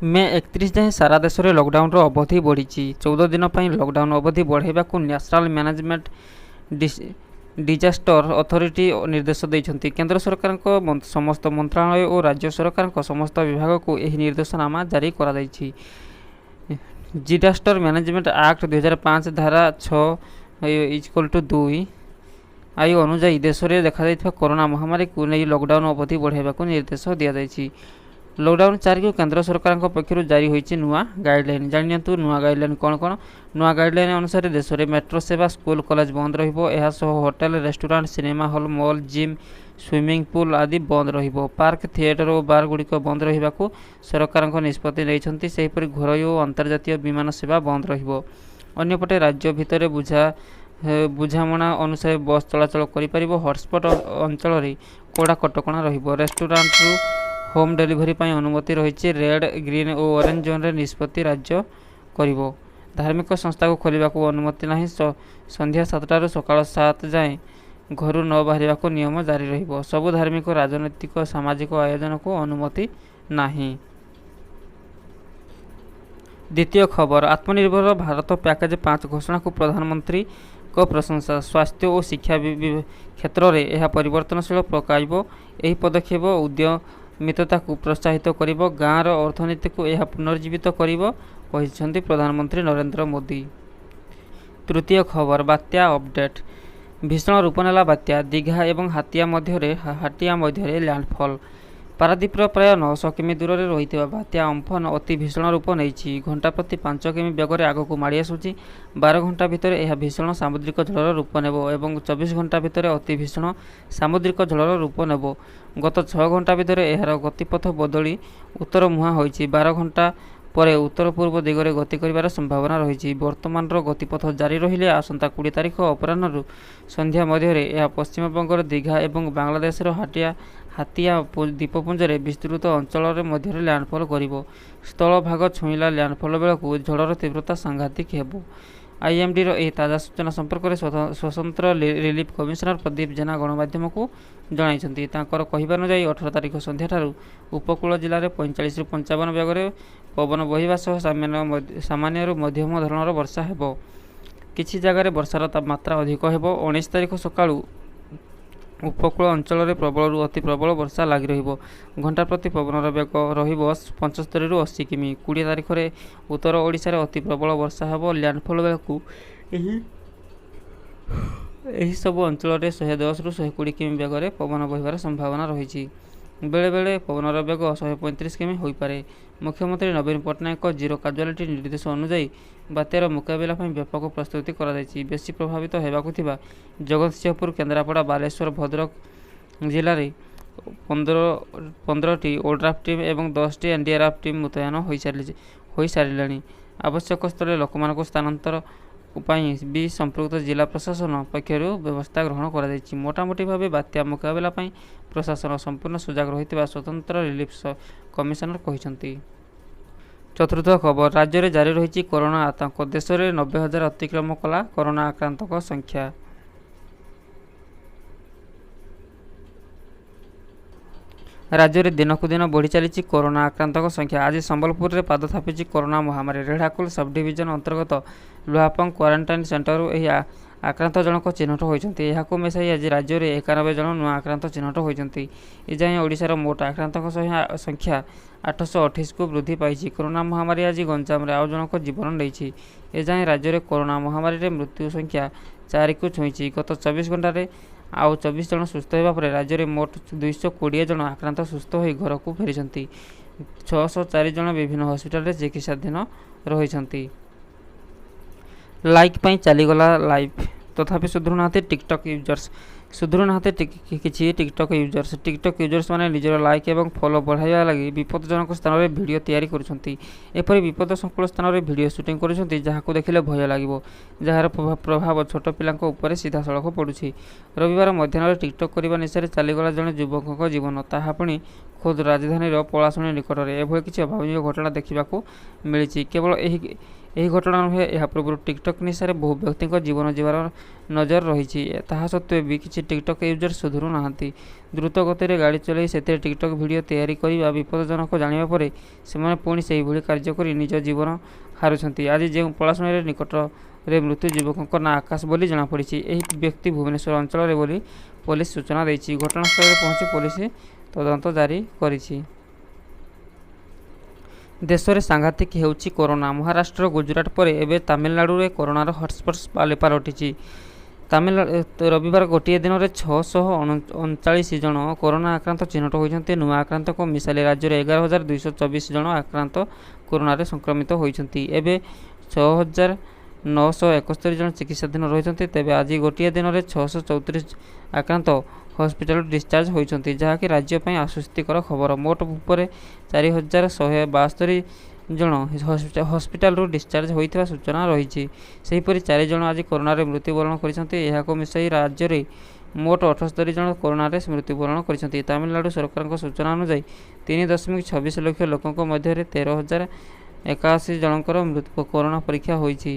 मे 31 जाएं सारा देश में लॉकडाउन अवधि बढ़ी 14 दिन पर लॉकडाउन अवधि बढ़ाइबा नेशनल मैनेजमेंट डिजास्टर अथॉरिटी निर्देश देइछन्ति। केंद्र सरकार समस्त मंत्रालय और राज्य सरकार समस्त विभाग को यह निर्देशनामा जारी करा दैछि। डिजास्टर मैनेजमेंट एक्ट 2005 धारा 6=2 आयु अनुजाई देश में देखा कोरोना महामारी को नहीं लॉकडाउन अवधि बढ़ाइबा निर्देश दिया जाइछि। लॉकडाउन 4 को केंद्र सरकार पक्षर जारी होइछि नुआ गाइडलाइन। जानियंतु नुआ गाइडलाइन कौन कौन। नुआ गाइडलाइन अनुसार देश में मेट्रो सेवा स्कूल कॉलेज बंद रहिबो। एहा सह hotel restaurant cinema hall mall gym swimming pool आदि बंद रहिबो। पार्क थिएटर और बार गुड़िक बंद रहिबाकू सरकार निष्पत्ति नैछन्ति। सेहिपरि घरोई और अंतर्जातीय विमान सेवा बंद रहिबो। अन्यपटे राज्य भितर बुझामणा अनुसार बस चलाचल करिपारिबो। हॉटस्पॉट अंचल रे कोड़ा कटकणा रहिबो। रेस्टोरेंट होम डिलीवरी पर अनुमति रही। रेड ग्रीन और ऑरेंज जोन रे निष्पत्ति राज्य करिबो। धार्मिक संस्था को खोलने को अनुमति नहीं। संध्या 7 सकाळ 7 जाए घर न बाहर को नियम जारी रहिबो। सबु धार्मिक राजनैतिक सामाजिक आयोजन को अनुमति नहीं। द्वितीय खबर आत्मनिर्भर भारत पैकेज 5 घोषणा को प्रधानमंत्री को प्रशंसा। स्वास्थ्य और शिक्षा क्षेत्र में यह परिवर्तनशील पकाइबो। यही पदक्षेप उद्यमिता को प्रोत्साहित करिबो। गाँव अर्थनीति को यह पुनर्जीवित करिबो कहिसेंति प्रधानमंत्री नरेंद्र मोदी। तृतीय खबर बात्या अपडेट। भीषण रूप नेला बात्या दीघा एवं हाटिया मध्य लैंडफॉल। पारादीप प्राय 900 किमी दूर में रही बात्या अम्फन अति भीषण रूप नहीं। घंटा प्रति 5 किमी बेगर आगक माड़ी आसूची। 12 घंटा भितर यह भीषण सामुद्रिक झड़र रूप नेब और 24 घंटा भितर अति भीषण सामुद्रिक झड़र रूप नेब। गत 6 घंटा भितर यार गतिपथ बदली उत्तर मुहां होइछि। 12 घंटा पर उत्तर पूर्व दिगरे गति करिवार संभावना रही। वर्तमान गतिपथ जारी रहिले आसंता 20 तारिख अपराह्न संध्या मध्य यह पश्चिम बंगर दीघा और बांग्लादेश हाटिया द्वीपपुंज विस्तृत अंचल मध्य लैंडफॉल करिबो। स्थल भाग छुईला लैंडफॉल बेलू झड़र तीव्रता सांघातिक हेबो। आईएमडी रो ताजा सूचना संपर्क में स्वतंत्र रिलीफ कमिशनर प्रदीप जेना गणमाध्यम को जणाइछन्ति। तांकर कहिबानुसार 18 तारिख संध्या ठारू उपकूल जिले में 45 ରୁ 55 बेगर पवन बहिबा सह सामान्य मध्यम धरणर वर्षा हेबो। किछि जगार वर्षार मात्रा अधिक हेबो। 19 तारिख सकाळू उपकूल अंचल में प्रबल अति प्रबल वर्षा लगी रहिबो। घंटा प्रति पवनर बेग रहिबो 75 ରୁ 80 किमी। 20 तारिख में उत्तर ओडिशा रे अति प्रबल वर्षा हेबो। लैंडफॉल बेलू एही सब अंचल में 110 ରୁ 120 किमी बेगर पवन बहिबार संभावना रही। बेले बेले पवनर बेग 135 किमी हो पारे। मुख्यमंत्री नवीन पट्टनायक जीरो काजुआलिटी निर्देश अनुଯାयी बात्यार मुकाबला व्यापक प्रस्तुति कराଯାଇଛି। बेसी प्रभावित होगाकू जगतसिंहपुर केन्द्रापड़ा बालेश्वर भद्रक जिले में 15टी ओड्राफ टीम और 10टी एनडीआरएफ टीम मुतयन हो सारे। आवश्यक स्थल लोक स्थानांतर भी संपृक्त जिला प्रशासन पक्षर व्यवस्था ग्रहण कर मोटामोटी भाव बात्या मुकाबला प्रशासन संपूर्ण सजग रही स्वतंत्र रिलीफ कमिशनर कहते। चतुर्थ खबर राज्य में जारी रही कोरोना आतंक। देश में 90,000 अतिक्रम कला कोरोना आक्रांतक संख्या। राज्य में दिनकू दिन बढ़ी चली कोरोना आक्रांतक संख्या। आज संबलपुर में पाद थापी कोरोना महामारी। रेढ़ाकुल सब डिविजन अंतर्गत लुहापंग क्वारंटाइन सेंटर यह आक्रांत जनक चिन्हट होती। यहाँ मिसाई आज राज्य में 91 जन नुआ आक्रांत चिन्हट होती। एजाएं ओडिशार मोट आक्रांतक संख्या 828 को वृद्धि पाई। कोरोना महामारी आज गंजाम आउ जनक जीवन नहीं। एजाएं राज्य में कोरोना महामारी मृत्यु संख्या 4 को छुई। गत 24 घंटे आउ 24 जन सुस्थ होगा पर राज्य में मोट 220 जन आक्रांत सुस्थ हो घर को फेरी। 604 जन विभिन्न हस्पिटाल चिकित्साधीन रही। लाइक पाई चलीगला लाइव तथापि सुधुना टिकटक यूजर्स। सुधुना किसी टिकटक यूजर्स माने निजर लाइक और फॉलो बढ़ाइबा लगी विपदजनक स्थान में वीडियो तैयारी करुछंती। एपरि विपद संकुल स्थान में वीडियो शूटिंग करुछंती जहां देखिले भय लागिबो। जार प्रभाव छोट पिलांक ऊपर सीधा सड़क पड़ुछि। रविवार मध्याह्न टिकटक करने निशारे चलीगला जड़े युवक जीवन ताहा पुणी खुद राजधानी पलाशुणी निकट में। एभली किसी अभावन घटना देखा मिली। केवल ଏହି ଘଟଣା ନୁହେଁ, ଏହା ପୂର୍ବରୁ ଟିକଟକ୍ ନିଶାରେ ବହୁ ବ୍ୟକ୍ତିଙ୍କ ଜୀବନ ଯିବାର ନଜର ରହିଛି। ତାହା ସତ୍ତ୍ୱେ ବି କିଛି ଟିକଟକ୍ ୟୁଜର ସୁଧୁରୁ ନାହାନ୍ତି। ଦ୍ରୁତ ଗତିରେ ଗାଡ଼ି ଚଳାଇ ସେଥିରେ ଟିକଟକ୍ ଭିଡ଼ିଓ ତିଆରି କରିବା ବିପଦଜନକ ଜାଣିବା ପରେ ସେମାନେ ପୁଣି ସେହିଭଳି କାର୍ଯ୍ୟ କରି ନିଜ ଜୀବନ ହାରୁଛନ୍ତି। ଆଜି ଯେଉଁ ପଳାଶୁଣୀରେ ନିକଟରେ ମୃତ୍ୟୁ ଯୁବକଙ୍କ ନାଁ ଆକାଶ ବୋଲି ଜଣାପଡ଼ିଛି। ଏହି ବ୍ୟକ୍ତି ଭୁବନେଶ୍ୱର ଅଞ୍ଚଳରେ ବୋଲି ପୋଲିସ ସୂଚନା ଦେଇଛି। ଘଟଣାସ୍ଥଳରେ ପହଞ୍ଚି ପୋଲିସ ତଦନ୍ତ ଜାରି କରିଛି। ଦେଶରେ ସାଂଘାତିକ ହେଉଛି କରୋନା। ମହାରାଷ୍ଟ୍ର, ଗୁଜରାଟ ପରେ ଏବେ ତାମିଲନାଡୁରେ କରୋନାର ହଟସ୍ପଟ୍ ପାଲଟିଛି। ରବିବାର ଗୋଟିଏ ଦିନରେ 639 ଜଣ କରୋନା ଆକ୍ରାନ୍ତ ଚିହ୍ନଟ ହୋଇଛନ୍ତି। ନୂଆ ଆକ୍ରାନ୍ତଙ୍କୁ ମିଶାଇ ରାଜ୍ୟରେ 11,224 ଜଣ ଆକ୍ରାନ୍ତ କରୋନାରେ ସଂକ୍ରମିତ ହୋଇଛନ୍ତି। ଏବେ 6,971 ଜଣ ଚିକିତ୍ସାଧୀନ ରହିଛନ୍ତି। ତେବେ ଆଜି ଗୋଟିଏ ଦିନରେ 634 ଆକ୍ରାନ୍ତ ହସ୍ପିଟାଲରୁ ଡିସ୍ଚାର୍ଜ ହୋଇଛନ୍ତି, ଯାହାକି ରାଜ୍ୟ ପାଇଁ ଆଶ୍ୱସ୍ତିକର ଖବର। ମୋଟ ଉପରେ 4,172 ଜଣ ହସ୍ପିଟାଲରୁ ଡିସ୍ଚାର୍ଜ ହୋଇଥିବା ସୂଚନା ରହିଛି। ସେହିପରି 4 ଜଣ ଆଜି କରୋନାରେ ମୃତ୍ୟୁବରଣ କରିଛନ୍ତି। ଏହାକୁ ମିଶାଇ ରାଜ୍ୟରେ ମୋଟ 78 ଜଣ କରୋନାରେ ମୃତ୍ୟୁବରଣ କରିଛନ୍ତି। ତାମିଲନାଡୁ ସରକାରଙ୍କ ସୂଚନା ଅନୁଯାୟୀ 3.26 ଲକ୍ଷ ଲୋକଙ୍କ ମଧ୍ୟରେ 13,081 ଜଣଙ୍କର କରୋନା ପରୀକ୍ଷା ହୋଇଛି।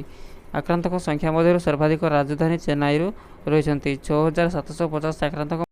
ଆକ୍ରାନ୍ତଙ୍କ ସଂଖ୍ୟା ମଧ୍ୟରୁ ସର୍ବାଧିକ ରାଜଧାନୀ ଚେନ୍ନାଇରୁ ରହିଛନ୍ତି। 6,750 ଆକ୍ରାନ୍ତଙ୍କ